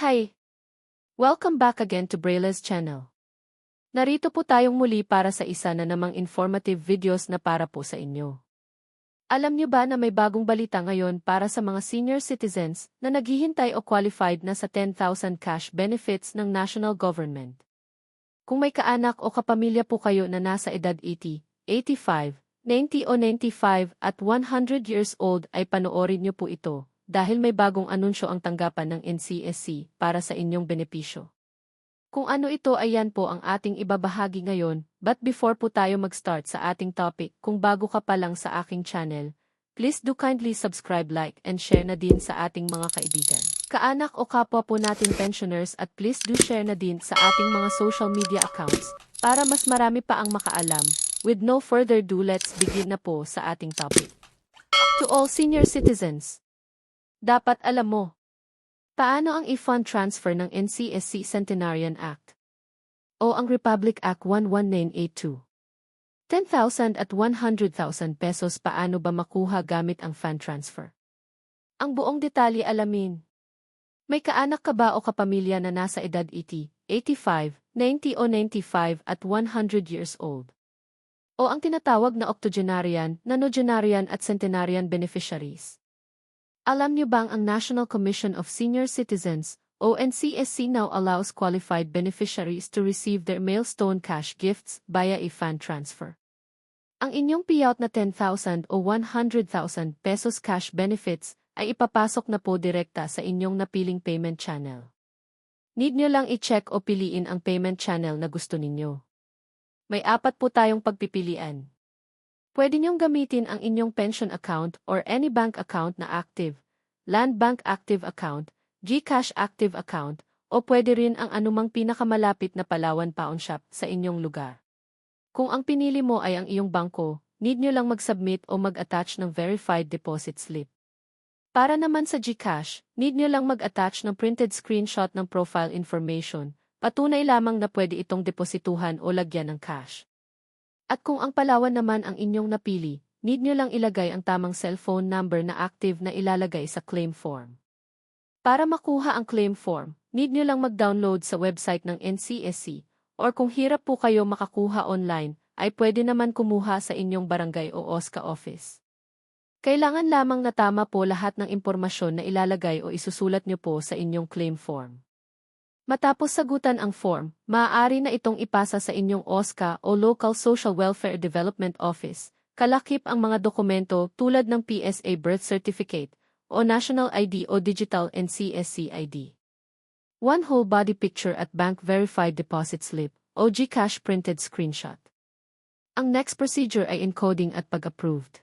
Hi! Welcome back again to Braille's channel. Narito po tayong muli para sa isa na namang informative videos na para po sa inyo. Alam niyo ba na may bagong balita ngayon para sa mga senior citizens na naghihintay o qualified na sa 10,000 cash benefits ng national government? Kung may kaanak o kapamilya po kayo na nasa edad 80, 85, 90 o 95 at 100 years old ay panoorin niyo po ito. Dahil may bagong anunsyo ang tanggapan ng NCSC para sa inyong benepisyo. Kung ano ito ay yan po ang ating ibabahagi ngayon, but before po tayo mag-start sa ating topic, kung bago ka pa lang sa aking channel, please do kindly subscribe, like, and share na din sa ating mga kaibigan, kaanak o kapwa po natin pensioners at please do share na din sa ating mga social media accounts para mas marami pa ang makaalam. With no further ado, let's begin na po sa ating topic. To all senior citizens, dapat alam mo, paano ang e-fund transfer ng NCSC Centenarian Act o ang Republic Act 11982? 10,000 at 100,000 pesos paano ba makuha gamit ang fund transfer? Ang buong detalye alamin. May kaanak ka ba o kapamilya na nasa edad 80, 85, 90 o 95 at 100 years old? O ang tinatawag na octogenarian, nonagenarian at centenarian beneficiaries? Alam niyo bang ang National Commission of Senior Citizens, o NCSC now allows qualified beneficiaries to receive their milestone cash gifts via a fund transfer? Ang inyong payout na 10,000 o 100,000 pesos cash benefits ay ipapasok na po direkta sa inyong napiling payment channel. Need nyo lang i-check o piliin ang payment channel na gusto ninyo. May 4 po tayong pagpipilian. Pwede niyong gamitin ang inyong pension account or any bank account na active, Land Bank Active Account, GCash Active Account, o pwede rin ang anumang pinakamalapit na Palawan Pawn Shop sa inyong lugar. Kung ang pinili mo ay ang iyong bangko, need nyo lang mag-submit o mag-attach ng verified deposit slip. Para naman sa GCash, need nyo lang mag-attach ng printed screenshot ng profile information, patunay lamang na pwede itong deposituhan o lagyan ng cash. At kung ang Palawan naman ang inyong napili, need nyo lang ilagay ang tamang cellphone number na active na ilalagay sa claim form. Para makuha ang claim form, need nyo lang mag-download sa website ng NCSC, or kung hirap po kayo makakuha online, ay pwede naman kumuha sa inyong barangay o OSCA office. Kailangan lamang na tama po lahat ng impormasyon na ilalagay o isusulat nyo po sa inyong claim form. Matapos sagutan ang form, maaari na itong ipasa sa inyong OSCA o Local Social Welfare Development Office, kalakip ang mga dokumento tulad ng PSA Birth Certificate, o National ID o Digital NCSC ID. One whole body picture at Bank Verified Deposit Slip, o GCash Printed Screenshot. Ang next procedure ay encoding at pag-approved.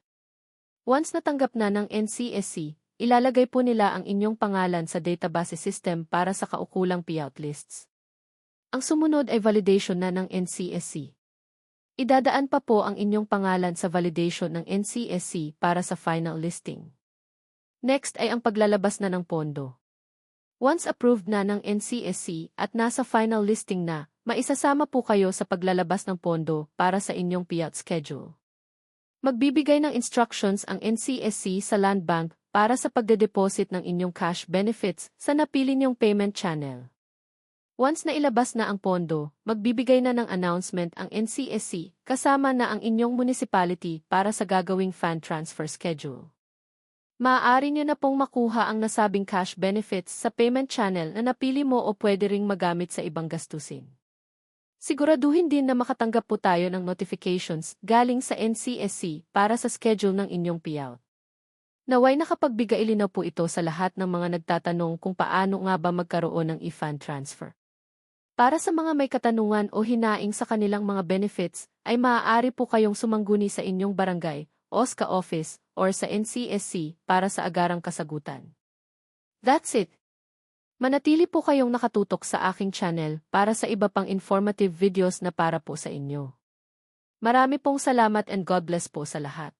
Once natanggap na ng NCSC, ilalagay po nila ang inyong pangalan sa database system para sa kaukulang payout lists. Ang sumunod ay validation na ng NCSC. Idadaan pa po ang inyong pangalan sa validation ng NCSC para sa final listing. Next ay ang paglalabas na ng pondo. Once approved na ng NCSC at nasa final listing na, maisasama po kayo sa paglalabas ng pondo para sa inyong payout schedule. Magbibigay ng instructions ang NCSC sa Land Bank para sa pagde-deposit ng inyong cash benefits sa napili niyong payment channel. Once na ilabas na ang pondo, magbibigay na ng announcement ang NCSC kasama na ang inyong municipality para sa gagawing fund transfer schedule. Maaari niyo na pong makuha ang nasabing cash benefits sa payment channel na napili mo o pwede ring magamit sa ibang gastusin. Siguraduhin din na makatanggap po tayo ng notifications galing sa NCSC para sa schedule ng inyong payout. Naway nakapagbigay linaw po ito sa lahat ng mga nagtatanong kung paano nga ba magkaroon ng e-fund transfer. Para sa mga may katanungan o hinaing sa kanilang mga benefits, ay maaari po kayong sumangguni sa inyong barangay, OSCA office, or sa NCSC para sa agarang kasagutan. That's it! Manatili po kayong nakatutok sa aking channel para sa iba pang informative videos na para po sa inyo. Marami pong salamat and God bless po sa lahat.